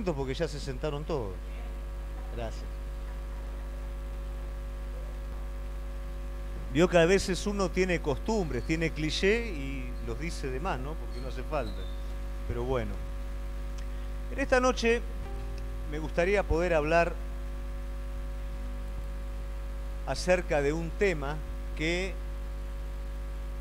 Porque ya se sentaron todos. Gracias. Vio que a veces uno tiene costumbres, tiene cliché y los dice de más, ¿no? Porque no hace falta. Pero bueno. En esta noche me gustaría poder hablar acerca de un tema que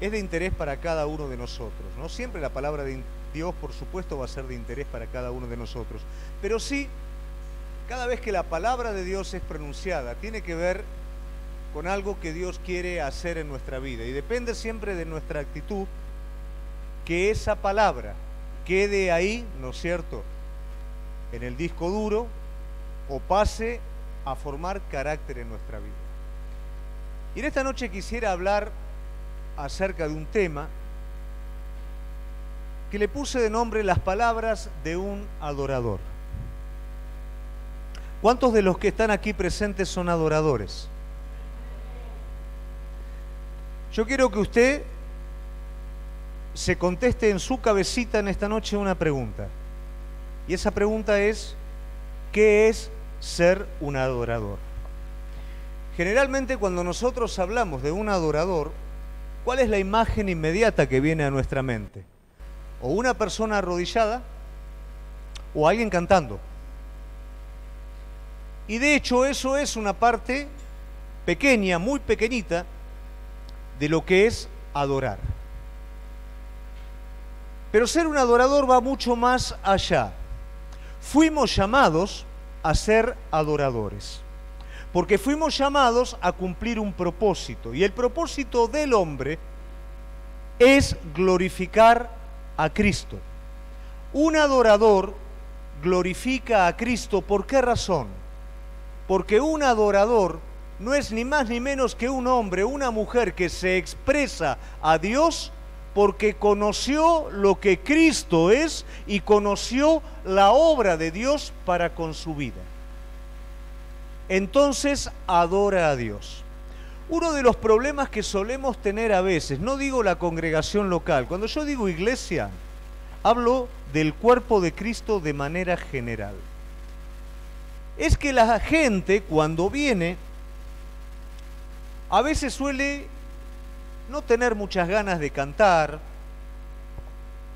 es de interés para cada uno de nosotros, ¿no? Siempre la palabra de Dios, por supuesto, va a ser de interés para cada uno de nosotros. Pero sí, cada vez que la palabra de Dios es pronunciada, tiene que ver con algo que Dios quiere hacer en nuestra vida. Y depende siempre de nuestra actitud, que esa palabra quede ahí, ¿no es cierto?, en el disco duro, o pase a formar carácter en nuestra vida. Y en esta noche quisiera hablar acerca de un tema que le puse de nombre las palabras de un adorador. ¿Cuántos de los que están aquí presentes son adoradores? Yo quiero que usted se conteste en su cabecita en esta noche una pregunta. Y esa pregunta es, ¿qué es ser un adorador? Generalmente cuando nosotros hablamos de un adorador, ¿cuál es la imagen inmediata que viene a nuestra mente? O una persona arrodillada o alguien cantando. Y de hecho eso es una parte pequeña, muy pequeñita, de lo que es adorar. Pero ser un adorador va mucho más allá. Fuimos llamados a ser adoradores, porque fuimos llamados a cumplir un propósito, y el propósito del hombre es glorificar a Cristo. Un adorador glorifica a Cristo, ¿por qué razón? Porque un adorador no es ni más ni menos que un hombre, una mujer que se expresa a Dios porque conoció lo que Cristo es y conoció la obra de Dios para con su vida. Entonces adora a Dios. Uno de los problemas que solemos tener a veces, no digo la congregación local, cuando yo digo iglesia, hablo del cuerpo de Cristo de manera general. Es que la gente cuando viene, a veces suele no tener muchas ganas de cantar,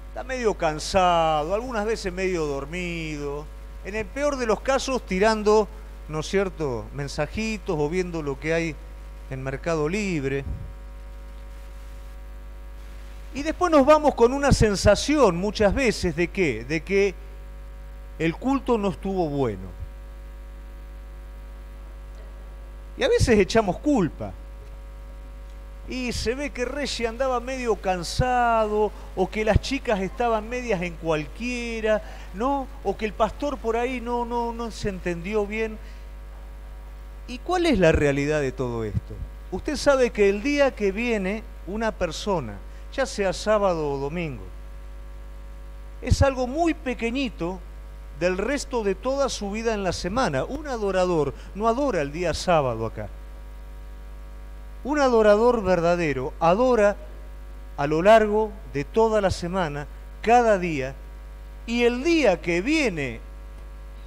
está medio cansado, algunas veces medio dormido, en el peor de los casos tirando, ¿no es cierto?, mensajitos o viendo lo que hay en Mercado Libre. Y después nos vamos con una sensación muchas veces de ¿qué? De que el culto no estuvo bueno. Y a veces echamos culpa. Y se ve que Reggie andaba medio cansado, o que las chicas estaban medias en cualquiera, ¿no? O que el pastor por ahí no se entendió bien. ¿Y cuál es la realidad de todo esto? Usted sabe que el día que viene una persona, ya sea sábado o domingo, es algo muy pequeñito del resto de toda su vida en la semana. Un adorador no adora el día sábado acá. Un adorador verdadero adora a lo largo de toda la semana, cada día, y el día que viene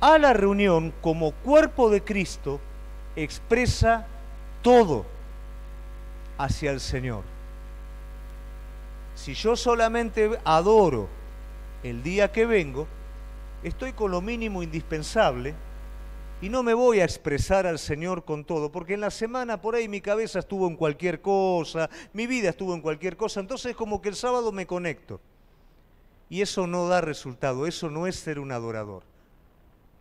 a la reunión como cuerpo de Cristo, expresa todo hacia el Señor. Si yo solamente adoro el día que vengo, estoy con lo mínimo indispensable y no me voy a expresar al Señor con todo, porque en la semana por ahí mi cabeza estuvo en cualquier cosa, mi vida estuvo en cualquier cosa, entonces como que el sábado me conecto. Y eso no da resultado, eso no es ser un adorador.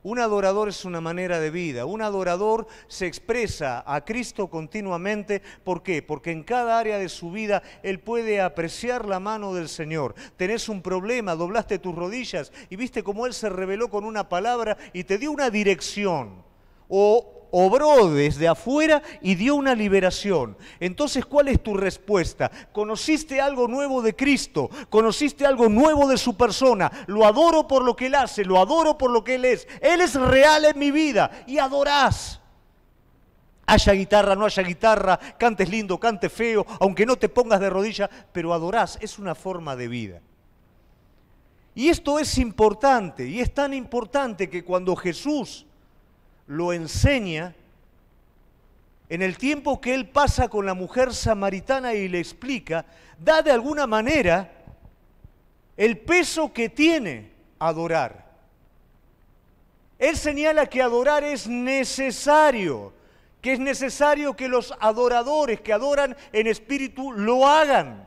Un adorador es una manera de vida, un adorador se expresa a Cristo continuamente. ¿Por qué? Porque en cada área de su vida Él puede apreciar la mano del Señor. Tenés un problema, doblaste tus rodillas y viste cómo Él se reveló con una palabra y te dio una dirección. O obró desde afuera y dio una liberación. Entonces, ¿cuál es tu respuesta? Conociste algo nuevo de Cristo, conociste algo nuevo de su persona. Lo adoro por lo que Él hace, lo adoro por lo que Él es. Él es real en mi vida y adorás. Haya guitarra, no haya guitarra, cantes lindo, cantes feo, aunque no te pongas de rodillas, pero adorás. Es una forma de vida. Y esto es importante, y es tan importante que cuando Jesús lo enseña, en el tiempo que él pasa con la mujer samaritana y le explica, da de alguna manera el peso que tiene adorar. Él señala que adorar es necesario, que es necesario que los adoradores que adoran en espíritu lo hagan.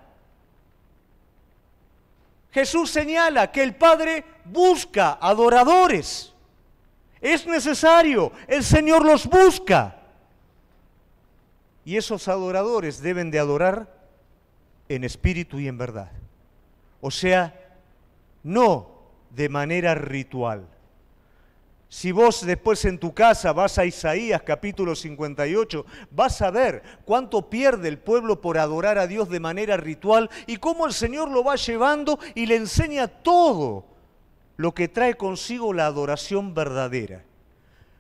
Jesús señala que el Padre busca adoradores. Es necesario, el Señor los busca. Y esos adoradores deben de adorar en espíritu y en verdad. O sea, no de manera ritual. Si vos después en tu casa vas a Isaías capítulo 58, vas a ver cuánto pierde el pueblo por adorar a Dios de manera ritual y cómo el Señor lo va llevando y le enseña todo lo que trae consigo la adoración verdadera.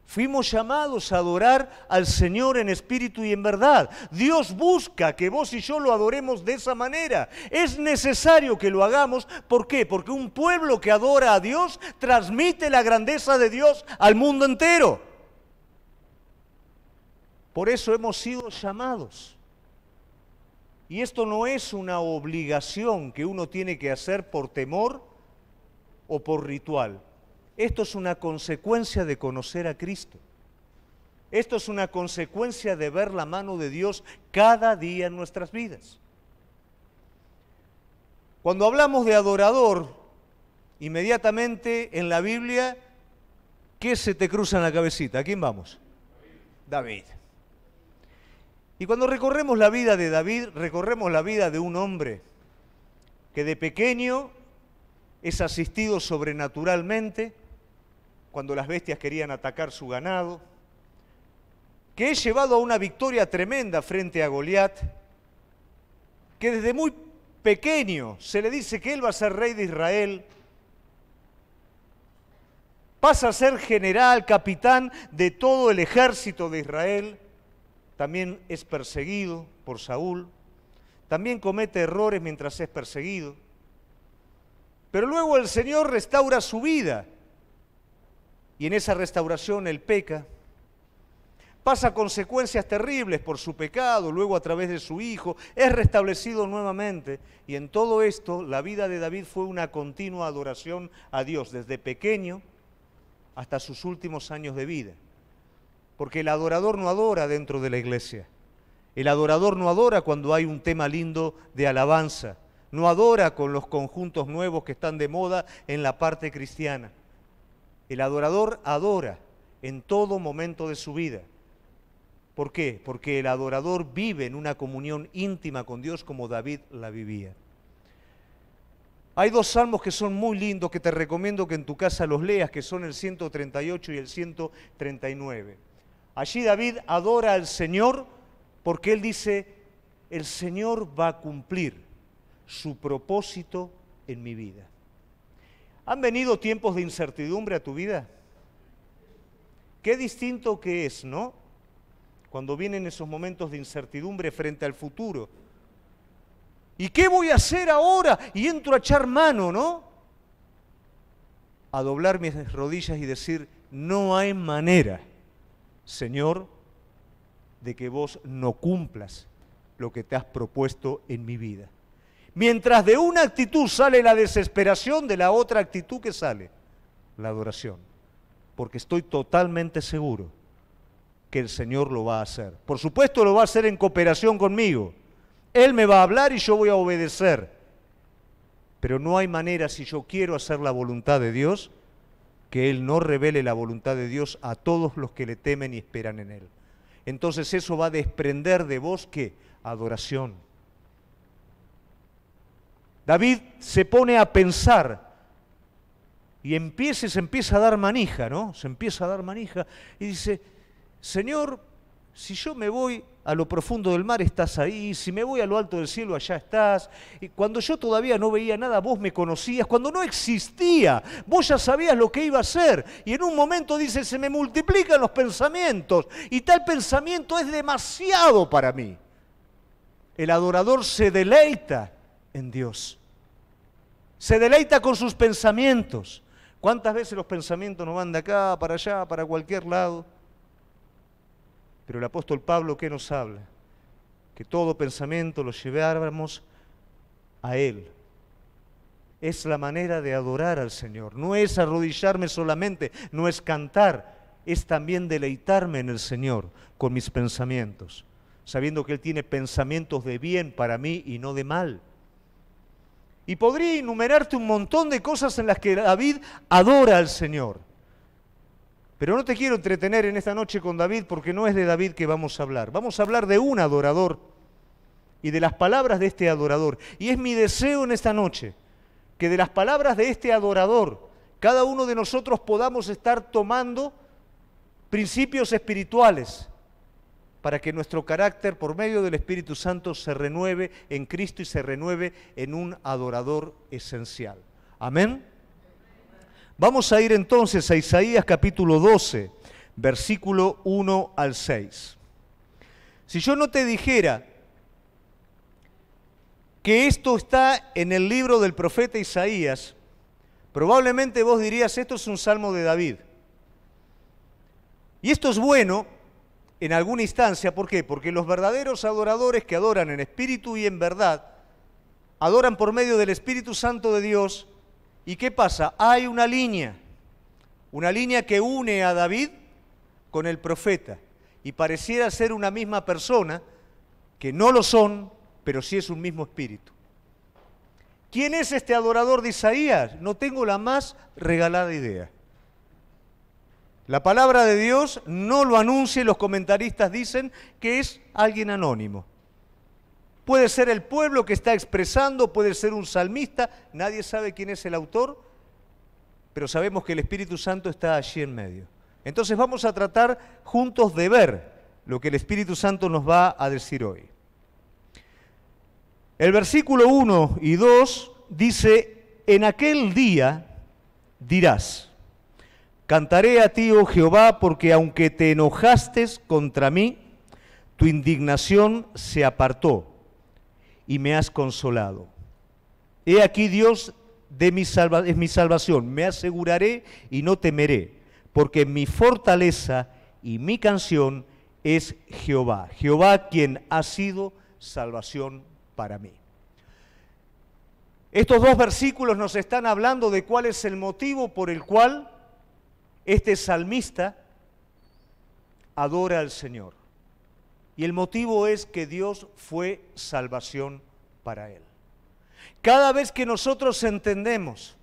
Fuimos llamados a adorar al Señor en espíritu y en verdad. Dios busca que vos y yo lo adoremos de esa manera. Es necesario que lo hagamos. ¿Por qué? Porque un pueblo que adora a Dios transmite la grandeza de Dios al mundo entero. Por eso hemos sido llamados. Y esto no es una obligación que uno tiene que hacer por temor o por ritual. Esto es una consecuencia de conocer a Cristo. Esto es una consecuencia de ver la mano de Dios cada día en nuestras vidas. Cuando hablamos de adorador, inmediatamente en la Biblia, ¿qué se te cruza en la cabecita? ¿A quién vamos? David. Y cuando recorremos la vida de David, recorremos la vida de un hombre que de pequeño es asistido sobrenaturalmente, cuando las bestias querían atacar su ganado, que es llevado a una victoria tremenda frente a Goliat, que desde muy pequeño se le dice que él va a ser rey de Israel, pasa a ser general, capitán de todo el ejército de Israel, también es perseguido por Saúl, también comete errores mientras es perseguido, pero luego el Señor restaura su vida, y en esa restauración él peca, pasa consecuencias terribles por su pecado, luego a través de su hijo, es restablecido nuevamente. Y en todo esto, la vida de David fue una continua adoración a Dios, desde pequeño hasta sus últimos años de vida. Porque el adorador no adora dentro de la iglesia. El adorador no adora cuando hay un tema lindo de alabanza. No adora con los conjuntos nuevos que están de moda en la parte cristiana. El adorador adora en todo momento de su vida. ¿Por qué? Porque el adorador vive en una comunión íntima con Dios como David la vivía. Hay dos salmos que son muy lindos que te recomiendo que en tu casa los leas, que son el 138 y el 139. Allí David adora al Señor porque él dice, el Señor va a cumplir su propósito en mi vida. ¿Han venido tiempos de incertidumbre a tu vida? Qué distinto que es, ¿no? Cuando vienen esos momentos de incertidumbre frente al futuro. ¿Y qué voy a hacer ahora? Y entro a echar mano, ¿no? A doblar mis rodillas y decir, no hay manera, Señor, de que vos no cumplas lo que te has propuesto en mi vida. Mientras de una actitud sale la desesperación, de la otra actitud que sale, la adoración. Porque estoy totalmente seguro que el Señor lo va a hacer. Por supuesto lo va a hacer en cooperación conmigo. Él me va a hablar y yo voy a obedecer. Pero no hay manera, si yo quiero hacer la voluntad de Dios, que Él no revele la voluntad de Dios a todos los que le temen y esperan en Él. Entonces eso va a desprender de vos, ¿qué? Adoración. David se pone a pensar y se empieza a dar manija, ¿no? Se empieza a dar manija y dice, Señor, si yo me voy a lo profundo del mar, estás ahí. Si me voy a lo alto del cielo, allá estás. Y cuando yo todavía no veía nada, vos me conocías. Cuando no existía, vos ya sabías lo que iba a hacer. Y en un momento dice, se me multiplican los pensamientos. Y tal pensamiento es demasiado para mí. El adorador se deleita en Dios. Se deleita con sus pensamientos. ¿Cuántas veces los pensamientos nos van de acá, para allá, para cualquier lado? Pero el apóstol Pablo, ¿qué nos habla? Que todo pensamiento lo lleváramos a Él. Es la manera de adorar al Señor. No es arrodillarme solamente, no es cantar, es también deleitarme en el Señor con mis pensamientos, sabiendo que Él tiene pensamientos de bien para mí y no de mal. Y podría enumerarte un montón de cosas en las que David adora al Señor. Pero no te quiero entretener en esta noche con David, porque no es de David que vamos a hablar. Vamos a hablar de un adorador y de las palabras de este adorador. Y es mi deseo en esta noche que de las palabras de este adorador, cada uno de nosotros podamos estar tomando principios espirituales para que nuestro carácter, por medio del Espíritu Santo, se renueve en Cristo y se renueve en un adorador esencial. Amén. Vamos a ir entonces a Isaías capítulo 12, versículo 1 al 6. Si yo no te dijera que esto está en el libro del profeta Isaías, probablemente vos dirías, esto es un salmo de David. Y esto es bueno en alguna instancia, ¿por qué? Porque los verdaderos adoradores que adoran en espíritu y en verdad, adoran por medio del Espíritu Santo de Dios. ¿Y qué pasa? Hay una línea que une a David con el profeta, y pareciera ser una misma persona, que no lo son, pero sí es un mismo espíritu. ¿Quién es este adorador de Isaías? No tengo la más regalada idea. La palabra de Dios no lo anuncia y los comentaristas dicen que es alguien anónimo. Puede ser el pueblo que está expresando, puede ser un salmista, nadie sabe quién es el autor, pero sabemos que el Espíritu Santo está allí en medio. Entonces vamos a tratar juntos de ver lo que el Espíritu Santo nos va a decir hoy. El versículo 1 y 2 dice, en aquel día dirás, cantaré a ti, oh Jehová, porque aunque te enojaste contra mí, tu indignación se apartó y me has consolado. He aquí Dios es mi salvación, me aseguraré y no temeré, porque mi fortaleza y mi canción es Jehová. Jehová quien ha sido salvación para mí. Estos dos versículos nos están hablando de cuál es el motivo por el cual este salmista adora al Señor. Y el motivo es que Dios fue salvación para él. Cada vez que nosotros entendemos,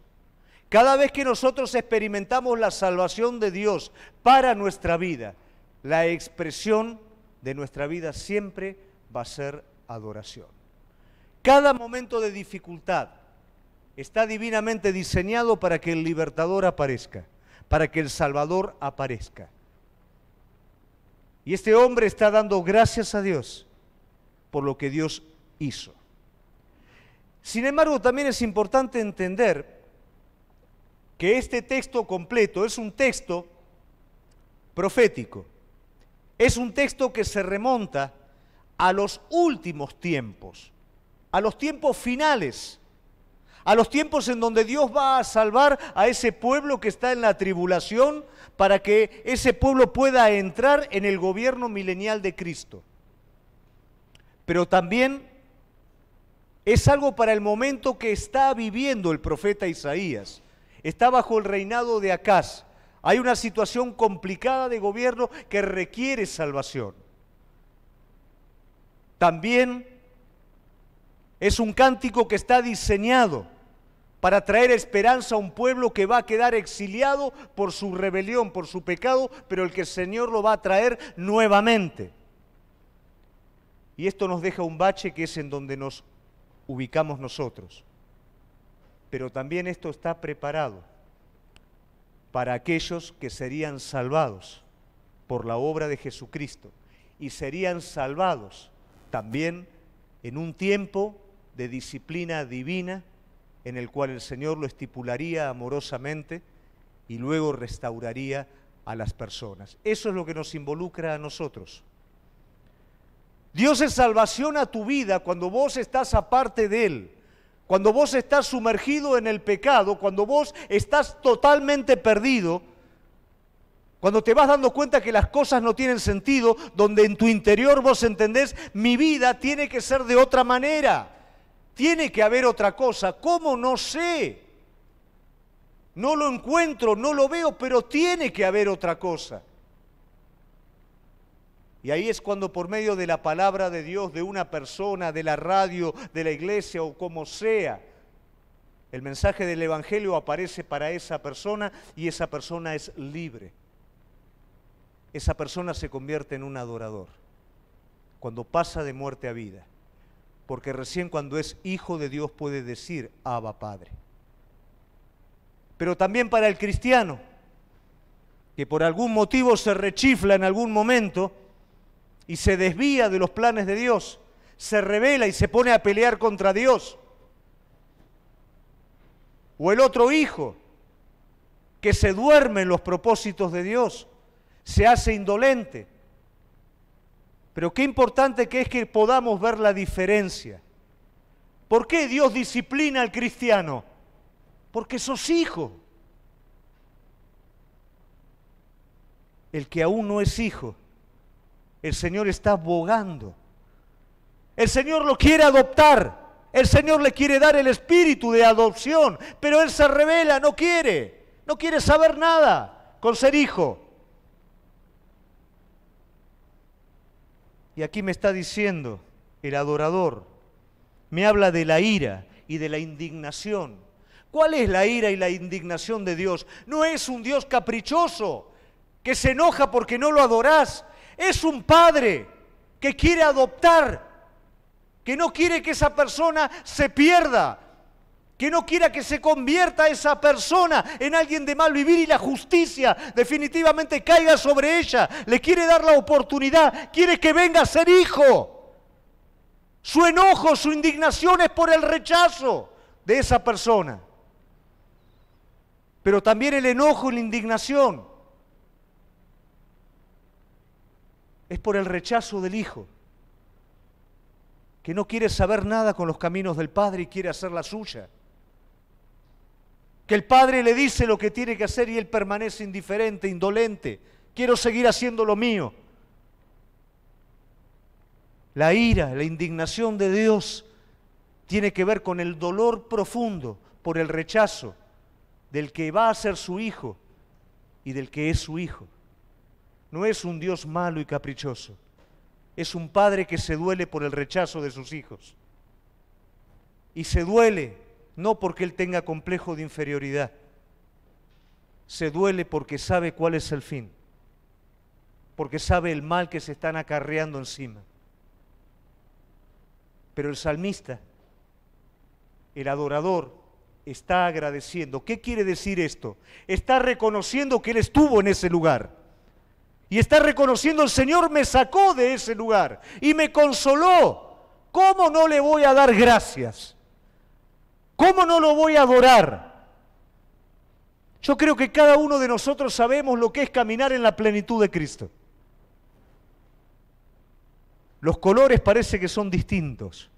cada vez que nosotros experimentamos la salvación de Dios para nuestra vida, la expresión de nuestra vida siempre va a ser adoración. Cada momento de dificultad está divinamente diseñado para que el libertador aparezca, para que el Salvador aparezca. Y este hombre está dando gracias a Dios por lo que Dios hizo. Sin embargo, también es importante entender que este texto completo es un texto profético. Es un texto que se remonta a los últimos tiempos, a los tiempos finales, a los tiempos en donde Dios va a salvar a ese pueblo que está en la tribulación para que ese pueblo pueda entrar en el gobierno milenial de Cristo. Pero también es algo para el momento que está viviendo el profeta Isaías. Está bajo el reinado de Acaz. Hay una situación complicada de gobierno que requiere salvación. También es un cántico que está diseñado para traer esperanza a un pueblo que va a quedar exiliado por su rebelión, por su pecado, pero el que el Señor lo va a traer nuevamente. Y esto nos deja un bache que es en donde nos ubicamos nosotros. Pero también esto está preparado para aquellos que serían salvados por la obra de Jesucristo y serían salvados también en un tiempo de disciplina divina en el cual el Señor lo estipularía amorosamente y luego restauraría a las personas. Eso es lo que nos involucra a nosotros. Dios es salvación a tu vida cuando vos estás aparte de Él, Cuando vos estás sumergido en el pecado, cuando vos estás totalmente perdido, cuando te vas dando cuenta que las cosas no tienen sentido, donde en tu interior vos entendés, mi vida tiene que ser de otra manera, tiene que haber otra cosa. ¿Cómo? No sé. No lo encuentro, no lo veo, pero tiene que haber otra cosa. Y ahí es cuando por medio de la palabra de Dios, de una persona, de la radio, de la iglesia o como sea, el mensaje del Evangelio aparece para esa persona y esa persona es libre. Esa persona se convierte en un adorador cuando pasa de muerte a vida, porque recién cuando es hijo de Dios puede decir Abba Padre. Pero también para el cristiano, que por algún motivo se rechifla en algún momento y se desvía de los planes de Dios, se rebela y se pone a pelear contra Dios. O el otro hijo, que se duerme en los propósitos de Dios, se hace indolente. Pero qué importante que es que podamos ver la diferencia. ¿Por qué Dios disciplina al cristiano? Porque sos hijo. El que aún no es hijo, el Señor está abogando. El Señor lo quiere adoptar. El Señor le quiere dar el espíritu de adopción, pero él se rebela, no quiere saber nada con ser hijo. Y aquí me está diciendo el adorador, me habla de la ira y de la indignación. ¿Cuál es la ira y la indignación de Dios? No es un Dios caprichoso que se enoja porque no lo adorás. Es un padre que quiere adoptar, que no quiere que esa persona se pierda, que no quiera que se convierta esa persona en alguien de mal vivir y la justicia definitivamente caiga sobre ella. Le quiere dar la oportunidad, quiere que venga a ser hijo. Su enojo, su indignación es por el rechazo de esa persona. Pero también el enojo y la indignación es por el rechazo del hijo, que no quiere saber nada con los caminos del Padre y quiere hacer la suya. Que el Padre le dice lo que tiene que hacer y él permanece indiferente, indolente. Quiero seguir haciendo lo mío. La ira, la indignación de Dios tiene que ver con el dolor profundo por el rechazo del que va a ser su hijo y del que es su hijo. No es un Dios malo y caprichoso. Es un padre que se duele por el rechazo de sus hijos. Y se duele no porque él tenga complejo de inferioridad. Se duele porque sabe cuál es el fin. Porque sabe el mal que se están acarreando encima. Pero el salmista, el adorador, está agradeciendo. ¿Qué quiere decir esto? Está reconociendo que él estuvo en ese lugar. Y está reconociendo, el Señor me sacó de ese lugar y me consoló. ¿Cómo no le voy a dar gracias? ¿Cómo no lo voy a adorar? Yo creo que cada uno de nosotros sabemos lo que es caminar en la plenitud de Cristo. Los colores parece que son distintos.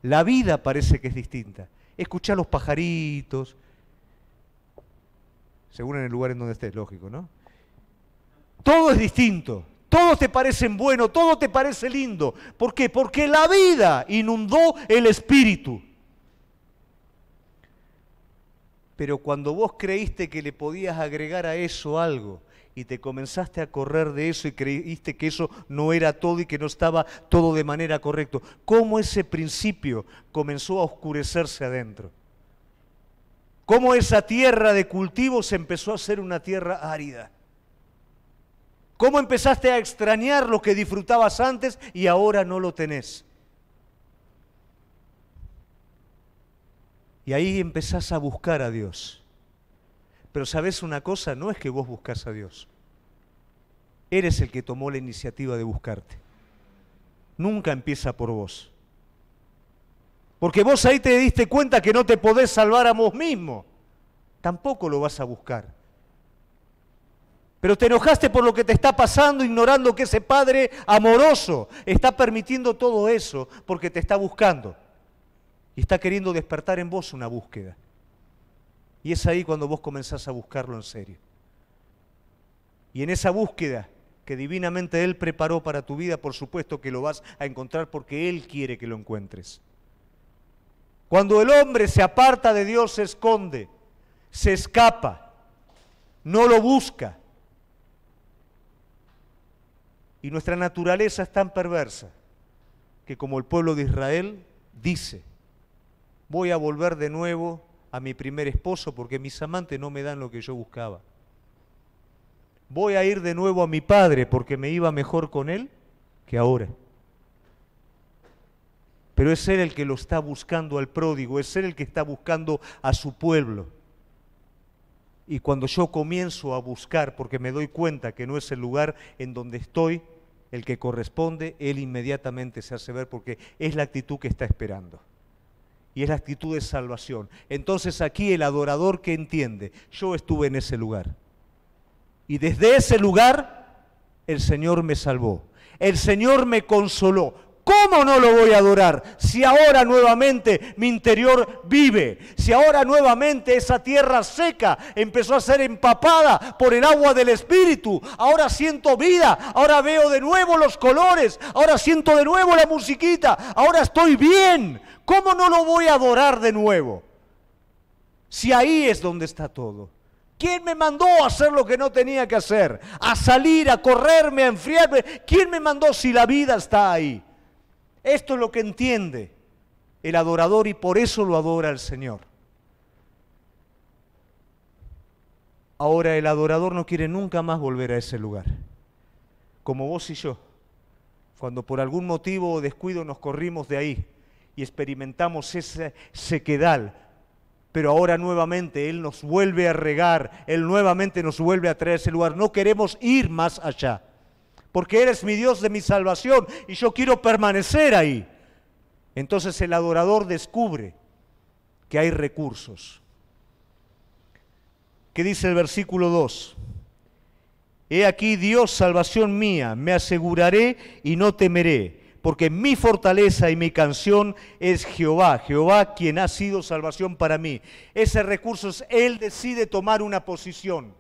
La vida parece que es distinta. Escuchar los pajaritos, según en el lugar en donde estés, lógico, ¿no? Todo es distinto, todos te parecen buenos, todo te parece lindo. ¿Por qué? Porque la vida inundó el espíritu. Pero cuando vos creíste que le podías agregar a eso algo y te comenzaste a correr de eso y creíste que eso no era todo y que no estaba todo de manera correcta, ¿cómo ese principio comenzó a oscurecerse adentro? ¿Cómo esa tierra de cultivo se empezó a hacer una tierra árida? ¿Cómo empezaste a extrañar lo que disfrutabas antes y ahora no lo tenés? Y ahí empezás a buscar a Dios. Pero ¿sabés una cosa? No es que vos buscás a Dios. Eres el que tomó la iniciativa de buscarte. Nunca empieza por vos. Porque vos ahí te diste cuenta que no te podés salvar a vos mismo. Tampoco lo vas a buscar. Pero te enojaste por lo que te está pasando, ignorando que ese Padre amoroso está permitiendo todo eso porque te está buscando. Y está queriendo despertar en vos una búsqueda. Y es ahí cuando vos comenzás a buscarlo en serio. Y en esa búsqueda que divinamente Él preparó para tu vida, por supuesto que lo vas a encontrar porque Él quiere que lo encuentres. Cuando el hombre se aparta de Dios, se esconde, se escapa, no lo busca. Y nuestra naturaleza es tan perversa que, como el pueblo de Israel, dice: voy a volver de nuevo a mi primer esposo porque mis amantes no me dan lo que yo buscaba. Voy a ir de nuevo a mi padre porque me iba mejor con él que ahora. Pero es Él el que lo está buscando al pródigo, es Él el que está buscando a su pueblo. Y cuando yo comienzo a buscar, porque me doy cuenta que no es el lugar en donde estoy el que corresponde, Él inmediatamente se hace ver porque es la actitud que está esperando. Y es la actitud de salvación. Entonces aquí el adorador que entiende, yo estuve en ese lugar. Y desde ese lugar el Señor me salvó. El Señor me consoló. ¿Cómo no lo voy a adorar si ahora nuevamente mi interior vive? Si ahora nuevamente esa tierra seca empezó a ser empapada por el agua del Espíritu. Ahora siento vida, ahora veo de nuevo los colores, ahora siento de nuevo la musiquita, ahora estoy bien. ¿Cómo no lo voy a adorar de nuevo? Si ahí es donde está todo. ¿Quién me mandó a hacer lo que no tenía que hacer? A salir, a correrme, a enfriarme. ¿Quién me mandó si la vida está ahí? Esto es lo que entiende el adorador y por eso lo adora al Señor. Ahora el adorador no quiere nunca más volver a ese lugar, como vos y yo, cuando por algún motivo o descuido nos corrimos de ahí y experimentamos esa sequedad, pero ahora nuevamente Él nos vuelve a regar, Él nuevamente nos vuelve a traer a ese lugar. No queremos ir más allá, porque eres mi Dios de mi salvación y yo quiero permanecer ahí. Entonces el adorador descubre que hay recursos. ¿Qué dice el versículo 2? He aquí Dios, salvación mía, me aseguraré y no temeré, porque mi fortaleza y mi canción es Jehová, Jehová quien ha sido salvación para mí. Ese recurso es, Él decide tomar una posición.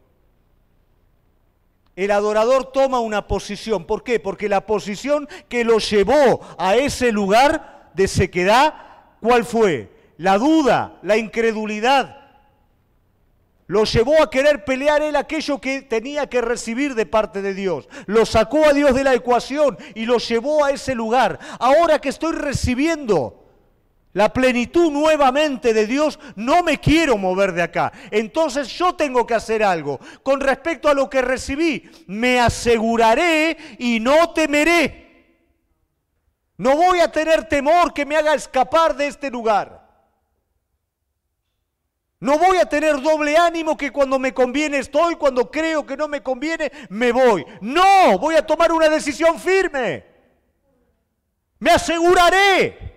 El adorador toma una posición. ¿Por qué? Porque la posición que lo llevó a ese lugar de sequedad, ¿cuál fue? La duda, la incredulidad. Lo llevó a querer pelear él aquello que tenía que recibir de parte de Dios. Lo sacó a Dios de la ecuación y lo llevó a ese lugar. Ahora que estoy recibiendo la plenitud nuevamente de Dios, no me quiero mover de acá. Entonces yo tengo que hacer algo. Con respecto a lo que recibí, me aseguraré y no temeré. No voy a tener temor que me haga escapar de este lugar. No voy a tener doble ánimo que cuando me conviene estoy, cuando creo que no me conviene me voy. No, voy a tomar una decisión firme. Me aseguraré.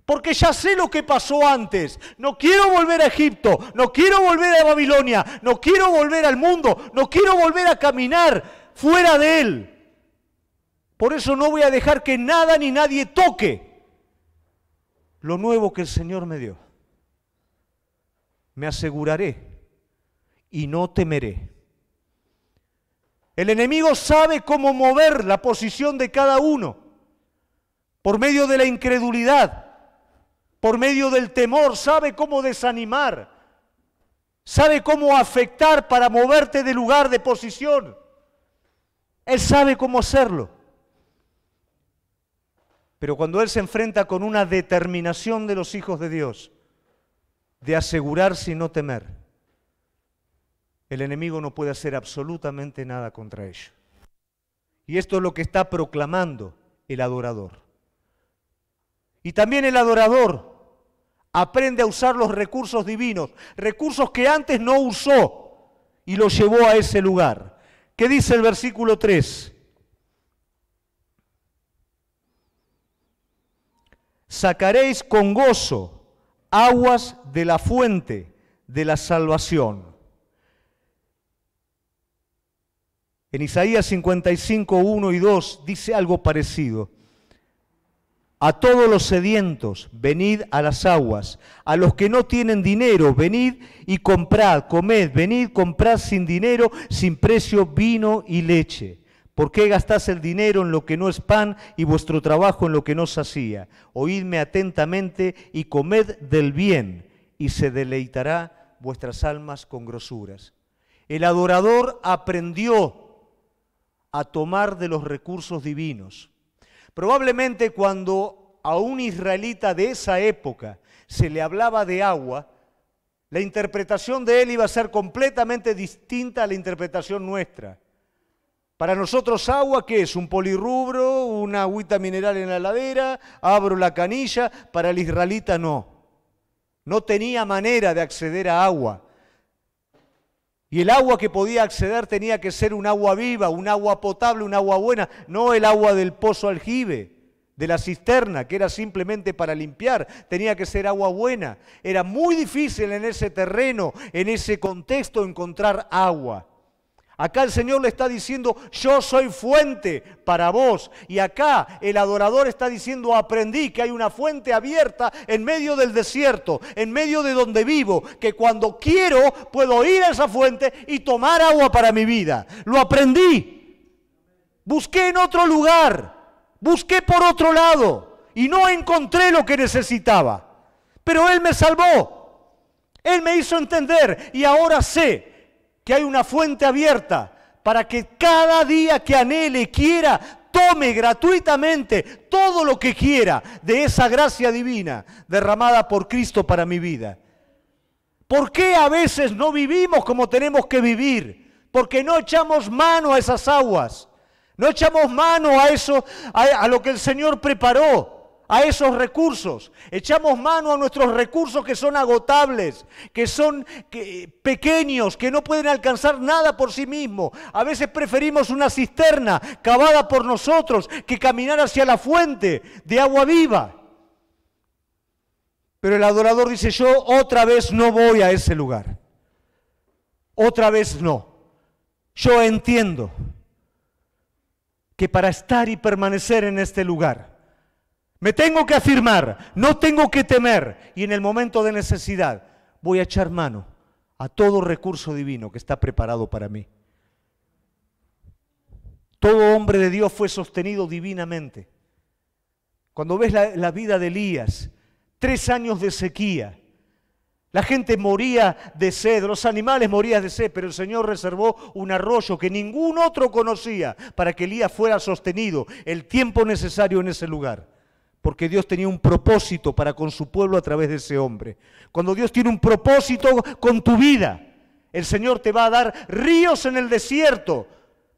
Porque ya sé lo que pasó antes. No quiero volver a Egipto, no quiero volver a Babilonia, no quiero volver al mundo, no quiero volver a caminar fuera de él. Por eso no voy a dejar que nada ni nadie toque lo nuevo que el Señor me dio. Me aseguraré y no temeré. El enemigo sabe cómo mover la posición de cada uno por medio de la incredulidad. Por medio del temor, sabe cómo desanimar, sabe cómo afectar para moverte de lugar, de posición. Él sabe cómo hacerlo. Pero cuando Él se enfrenta con una determinación de los hijos de Dios, de asegurarse y no temer, el enemigo no puede hacer absolutamente nada contra ello. Y esto es lo que está proclamando el adorador. Y también el adorador aprende a usar los recursos divinos, recursos que antes no usó y los llevó a ese lugar. ¿Qué dice el versículo 3? Sacaréis con gozo aguas de la fuente de la salvación. En Isaías 55, 1 y 2 dice algo parecido. A todos los sedientos, venid a las aguas. A los que no tienen dinero, venid y comprad, comed, venid, comprad sin dinero, sin precio, vino y leche. ¿Por qué gastás el dinero en lo que no es pan y vuestro trabajo en lo que no sacía? Oídme atentamente y comed del bien, y se deleitará vuestras almas con grosuras. El adorador aprendió a tomar de los recursos divinos. Probablemente cuando a un israelita de esa época se le hablaba de agua, la interpretación de él iba a ser completamente distinta a la interpretación nuestra. Para nosotros agua, ¿qué es? Un polirrubro, una agüita mineral en la heladera, abro la canilla. Para el israelita no. No tenía manera de acceder a agua. Y el agua que podía acceder tenía que ser un agua viva, un agua potable, un agua buena, no el agua del pozo aljibe, de la cisterna, que era simplemente para limpiar, tenía que ser agua buena. Era muy difícil en ese terreno, en ese contexto, encontrar agua. Acá el Señor le está diciendo, yo soy fuente para vos. Y acá el adorador está diciendo, aprendí que hay una fuente abierta en medio del desierto, en medio de donde vivo, que cuando quiero puedo ir a esa fuente y tomar agua para mi vida. Lo aprendí. Busqué en otro lugar, busqué por otro lado y no encontré lo que necesitaba. Pero Él me salvó, Él me hizo entender y ahora sé que hay una fuente abierta para que cada día que anhele, quiera, tome gratuitamente todo lo que quiera de esa gracia divina derramada por Cristo para mi vida. ¿Por qué a veces no vivimos como tenemos que vivir? Porque no echamos mano a esas aguas, no echamos mano a eso, a lo que el Señor preparó, a esos recursos. Echamos mano a nuestros recursos que son agotables, que son pequeños, que no pueden alcanzar nada por sí mismos. A veces preferimos una cisterna cavada por nosotros que caminar hacia la fuente de agua viva. Pero el adorador dice, yo otra vez no voy a ese lugar. Otra vez no. Yo entiendo que para estar y permanecer en este lugar, me tengo que afirmar, no tengo que temer, y en el momento de necesidad voy a echar mano a todo recurso divino que está preparado para mí. Todo hombre de Dios fue sostenido divinamente. Cuando ves la vida de Elías, 3 años de sequía, la gente moría de sed, los animales morían de sed, pero el Señor reservó un arroyo que ningún otro conocía para que Elías fuera sostenido el tiempo necesario en ese lugar. Porque Dios tenía un propósito para con su pueblo a través de ese hombre. Cuando Dios tiene un propósito con tu vida, el Señor te va a dar ríos en el desierto,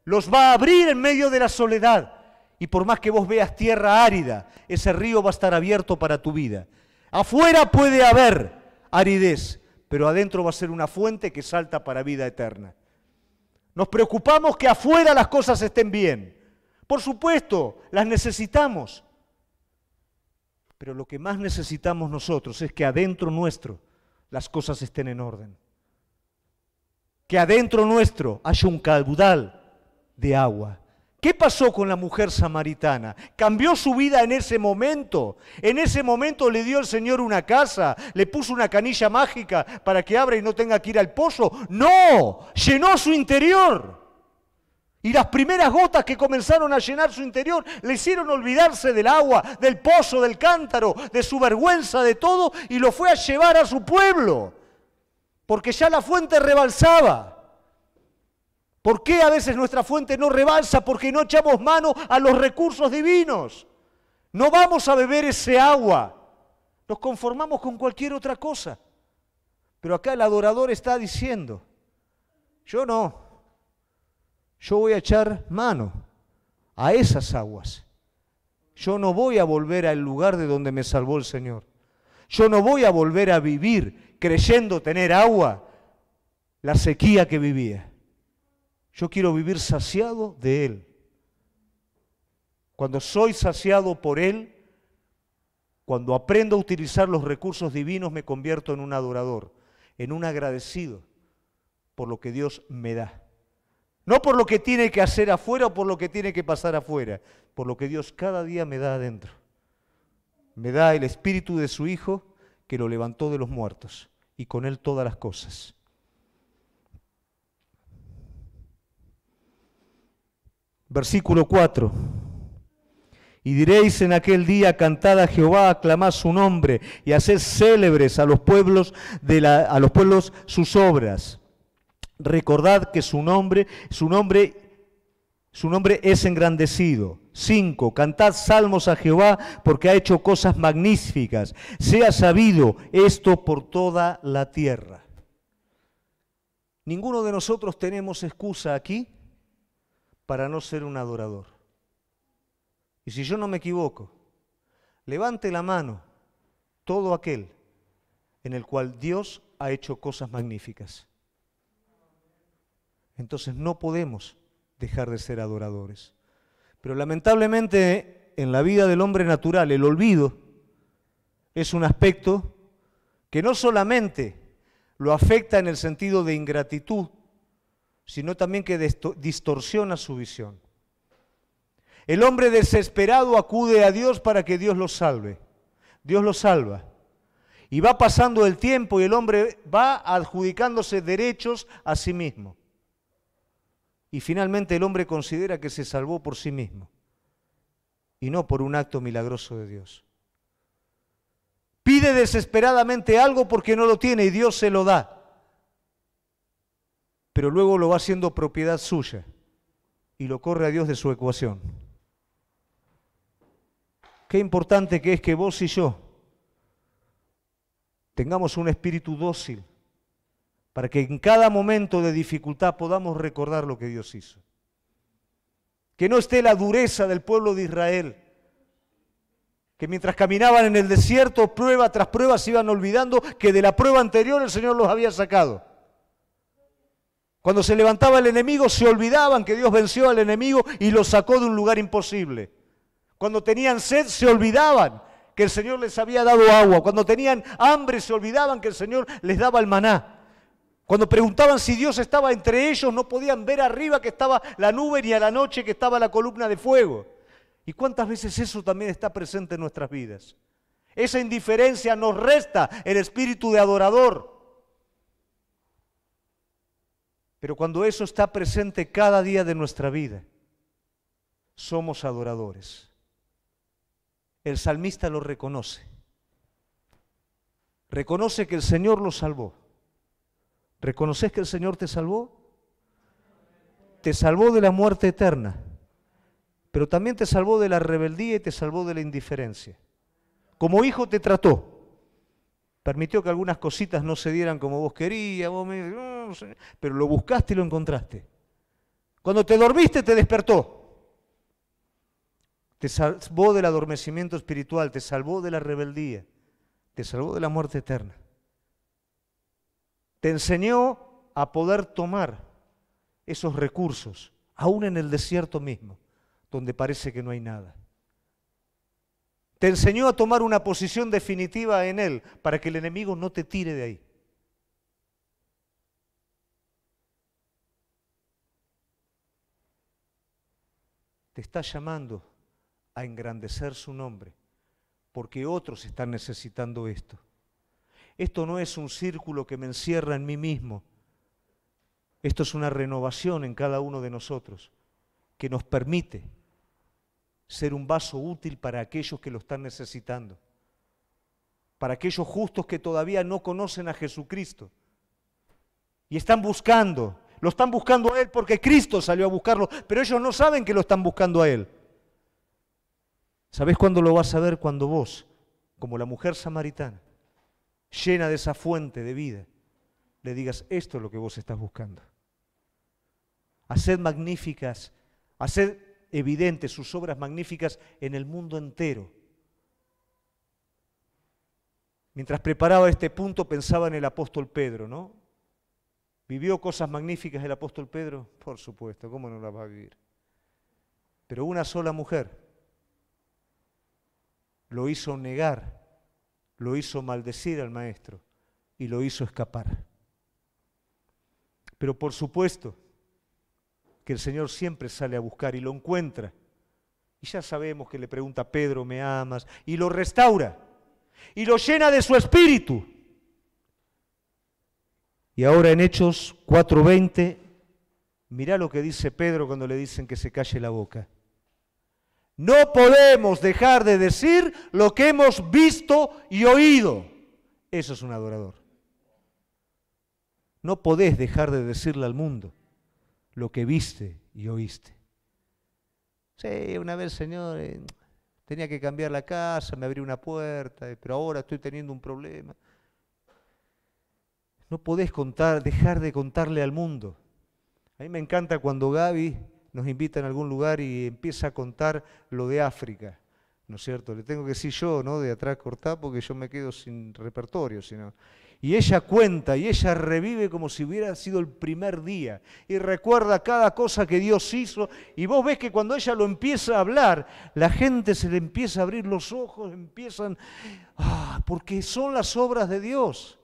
los va a abrir en medio de la soledad. Y por más que vos veas tierra árida, ese río va a estar abierto para tu vida. Afuera puede haber aridez, pero adentro va a ser una fuente que salta para vida eterna. Nos preocupamos que afuera las cosas estén bien. Por supuesto, las necesitamos. Pero lo que más necesitamos nosotros es que adentro nuestro las cosas estén en orden. Que adentro nuestro haya un caudal de agua. ¿Qué pasó con la mujer samaritana? ¿Cambió su vida en ese momento? ¿En ese momento le dio el Señor una casa? ¿Le puso una canilla mágica para que abra y no tenga que ir al pozo? ¡No! Llenó su interior. Y las primeras gotas que comenzaron a llenar su interior le hicieron olvidarse del agua, del pozo, del cántaro, de su vergüenza, de todo, y lo fue a llevar a su pueblo, porque ya la fuente rebalsaba. ¿Por qué a veces nuestra fuente no rebalsa? Porque no echamos mano a los recursos divinos. No vamos a beber ese agua, nos conformamos con cualquier otra cosa. Pero acá el adorador está diciendo, yo no. Yo voy a echar mano a esas aguas. Yo no voy a volver al lugar de donde me salvó el Señor. Yo no voy a volver a vivir creyendo tener agua la sequía que vivía. Yo quiero vivir saciado de Él. Cuando soy saciado por Él, cuando aprendo a utilizar los recursos divinos, me convierto en un adorador, en un agradecido por lo que Dios me da. No por lo que tiene que hacer afuera o por lo que tiene que pasar afuera, por lo que Dios cada día me da adentro. me da el espíritu de su Hijo, que lo levantó de los muertos, y con él todas las cosas. Versículo 4. Y diréis en aquel día: cantad a Jehová, aclamad su nombre, y haced célebres a los pueblos sus obras. Recordad que su nombre es engrandecido. 5. Cantad salmos a Jehová, porque ha hecho cosas magníficas. Sea sabido esto por toda la tierra. Ninguno de nosotros tenemos excusa aquí para no ser un adorador. Y si yo no me equivoco, levante la mano todo aquel en el cual Dios ha hecho cosas magníficas. Entonces no podemos dejar de ser adoradores. Pero lamentablemente en la vida del hombre natural el olvido es un aspecto que no solamente lo afecta en el sentido de ingratitud, sino también que distorsiona su visión. El hombre desesperado acude a Dios para que Dios lo salve. Dios lo salva. Y va pasando el tiempo y el hombre va adjudicándose derechos a sí mismo. Y finalmente el hombre considera que se salvó por sí mismo y no por un acto milagroso de Dios. Pide desesperadamente algo porque no lo tiene y Dios se lo da. Pero luego lo va haciendo propiedad suya y lo corre a Dios de su ecuación. Qué importante que es que vos y yo tengamos un espíritu dócil para que en cada momento de dificultad podamos recordar lo que Dios hizo. Que no esté la dureza del pueblo de Israel, que mientras caminaban en el desierto, prueba tras prueba, se iban olvidando que de la prueba anterior el Señor los había sacado. Cuando se levantaba el enemigo, se olvidaban que Dios venció al enemigo y los sacó de un lugar imposible. Cuando tenían sed, se olvidaban que el Señor les había dado agua. Cuando tenían hambre, se olvidaban que el Señor les daba el maná. Cuando preguntaban si Dios estaba entre ellos, no podían ver arriba que estaba la nube ni a la noche que estaba la columna de fuego. ¿Y cuántas veces eso también está presente en nuestras vidas? Esa indiferencia nos resta el espíritu de adorador. Pero cuando eso está presente cada día de nuestra vida, somos adoradores. El salmista lo reconoce. Reconoce que el Señor lo salvó. ¿Reconoces que el Señor te salvó? Te salvó de la muerte eterna, pero también te salvó de la rebeldía y te salvó de la indiferencia. Como hijo te trató. Permitió que algunas cositas no se dieran como vos querías, pero lo buscaste y lo encontraste. Cuando te dormiste te despertó. Te salvó del adormecimiento espiritual, te salvó de la rebeldía, te salvó de la muerte eterna. Te enseñó a poder tomar esos recursos, aún en el desierto mismo, donde parece que no hay nada. Te enseñó a tomar una posición definitiva en Él, para que el enemigo no te tire de ahí. Te está llamando a engrandecer su nombre, porque otros están necesitando esto. Esto no es un círculo que me encierra en mí mismo. Esto es una renovación en cada uno de nosotros que nos permite ser un vaso útil para aquellos que lo están necesitando, para aquellos justos que todavía no conocen a Jesucristo y están buscando, lo están buscando a Él porque Cristo salió a buscarlo, pero ellos no saben que lo están buscando a Él. ¿Sabés cuándo lo vas a ver? Cuando vos, como la mujer samaritana, llena de esa fuente de vida, le digas: esto es lo que vos estás buscando. Haced magníficas, haced evidentes sus obras magníficas en el mundo entero. Mientras preparaba este punto pensaba en el apóstol Pedro, ¿no? ¿Vivió cosas magníficas el apóstol Pedro? Por supuesto, ¿cómo no las va a vivir? Pero una sola mujer lo hizo negar, lo hizo maldecir al maestro y lo hizo escapar. Pero por supuesto que el Señor siempre sale a buscar y lo encuentra Y ya sabemos que le pregunta a Pedro, ¿me amas? Y lo restaura. Y lo llena de su espíritu. Y ahora en Hechos 4:20, mirá lo que dice Pedro cuando le dicen que se calle la boca. No podemos dejar de decir lo que hemos visto y oído. Eso es un adorador. No podés dejar de decirle al mundo lo que viste y oíste. Sí, una vez, Señor, tenía que cambiar la casa, me abrió una puerta, pero ahora estoy teniendo un problema. No podés dejar de contarle al mundo. A mí me encanta cuando Gaby nos invita en algún lugar y empieza a contar lo de África, ¿no es cierto? Le tengo que decir yo, ¿no? De atrás cortar porque yo me quedo sin repertorio, sino. Y ella cuenta y ella revive como si hubiera sido el primer día y recuerda cada cosa que Dios hizo y vos ves que cuando ella lo empieza a hablar, la gente se le empieza a abrir los ojos, empiezan, porque son las obras de Dios.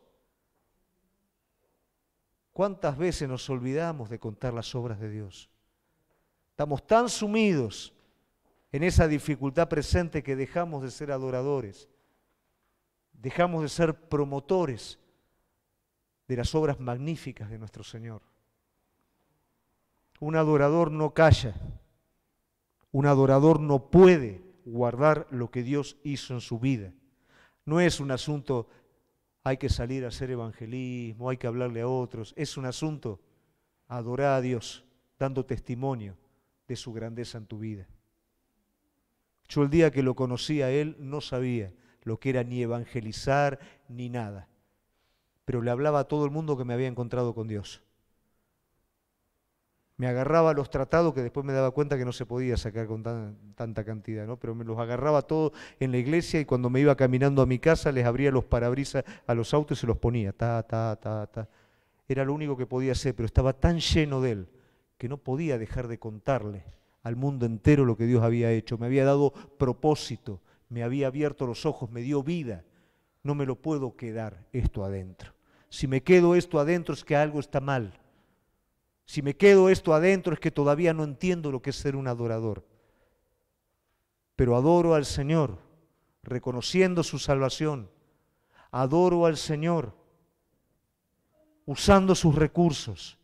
¿Cuántas veces nos olvidamos de contar las obras de Dios? Estamos tan sumidos en esa dificultad presente que dejamos de ser adoradores, dejamos de ser promotores de las obras magníficas de nuestro Señor. Un adorador no calla, un adorador no puede guardar lo que Dios hizo en su vida. No es un asunto, hay que salir a hacer evangelismo, hay que hablarle a otros, es un asunto, adorar a Dios, dando testimonio de su grandeza en tu vida. Yo el día que lo conocí a él no sabía lo que era ni evangelizar ni nada, pero le hablaba a todo el mundo que me había encontrado con Dios. Me agarraba los tratados que después me daba cuenta que no se podía sacar con tanta cantidad, ¿no? Pero me los agarraba todos en la iglesia y cuando me iba caminando a mi casa les abría los parabrisas a los autos y se los ponía, Era lo único que podía hacer, pero estaba tan lleno de él que no podía dejar de contarle al mundo entero lo que Dios había hecho. Me había dado propósito, me había abierto los ojos, me dio vida. No me lo puedo quedar esto adentro. Si me quedo esto adentro es que algo está mal. Si me quedo esto adentro es que todavía no entiendo lo que es ser un adorador. Pero adoro al Señor, reconociendo su salvación. Adoro al Señor, usando sus recursos.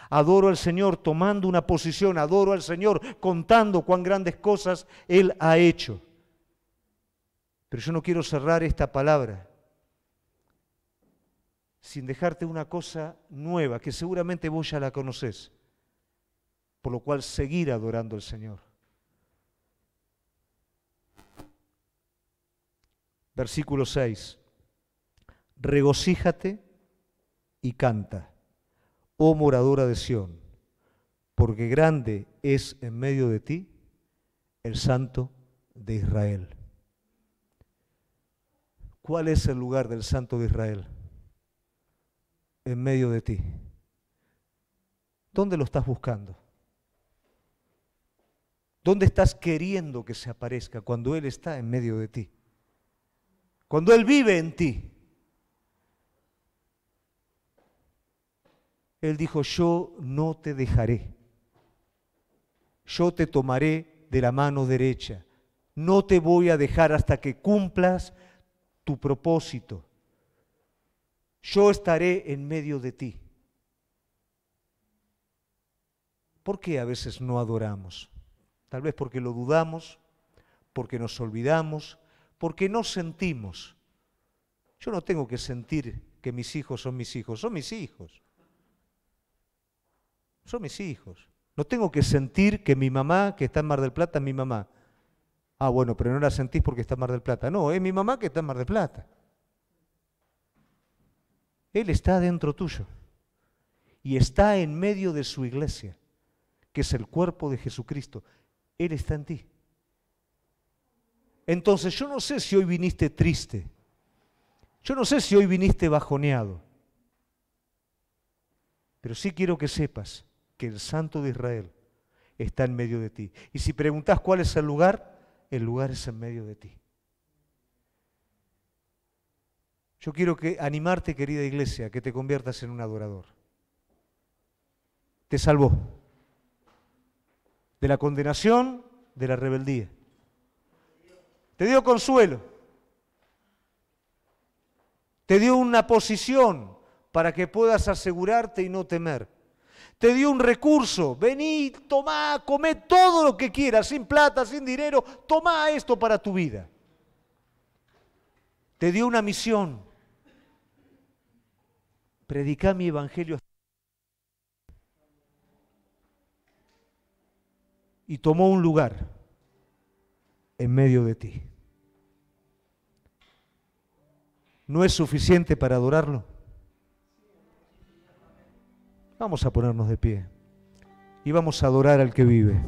Adoro al Señor tomando una posición, adoro al Señor contando cuán grandes cosas Él ha hecho. Pero yo no quiero cerrar esta palabra sin dejarte una cosa nueva, que seguramente vos ya la conocés, por lo cual seguir adorando al Señor. Versículo 6. Regocíjate y canta, oh moradora de Sión, porque grande es en medio de ti el Santo de Israel. ¿Cuál es el lugar del Santo de Israel? En medio de ti. ¿Dónde lo estás buscando? ¿Dónde estás queriendo que se aparezca cuando Él está en medio de ti? Cuando Él vive en ti. Él dijo, yo no te dejaré. Yo te tomaré de la mano derecha. No te voy a dejar hasta que cumplas tu propósito. Yo estaré en medio de ti. ¿Por qué a veces no adoramos? Tal vez porque lo dudamos, porque nos olvidamos, porque no sentimos. Yo no tengo que sentir que mis hijos son mis hijos, son mis hijos. Son mis hijos. No tengo que sentir que mi mamá, que está en Mar del Plata, es mi mamá. Ah, bueno, pero no la sentís porque está en Mar del Plata. No, es mi mamá que está en Mar del Plata. Él está dentro tuyo y está en medio de su iglesia, que es el cuerpo de Jesucristo. Él está en ti. Entonces yo no sé si hoy viniste triste, yo no sé si hoy viniste bajoneado, pero sí quiero que sepas que el Santo de Israel está en medio de ti. Y si preguntás cuál es el lugar es en medio de ti. Yo quiero animarte, querida iglesia, que te conviertas en un adorador. Te salvó de la condenación, de la rebeldía. Te dio consuelo. Te dio una posición para que puedas asegurarte y no temer. Te dio un recurso. Vení, tomá, comé todo lo que quieras, sin plata, sin dinero. Tomá esto para tu vida. Te dio una misión. Predicá mi evangelio. Y tomó un lugar en medio de ti. ¿No es suficiente para adorarlo? Vamos a ponernos de pie y vamos a adorar al que vive.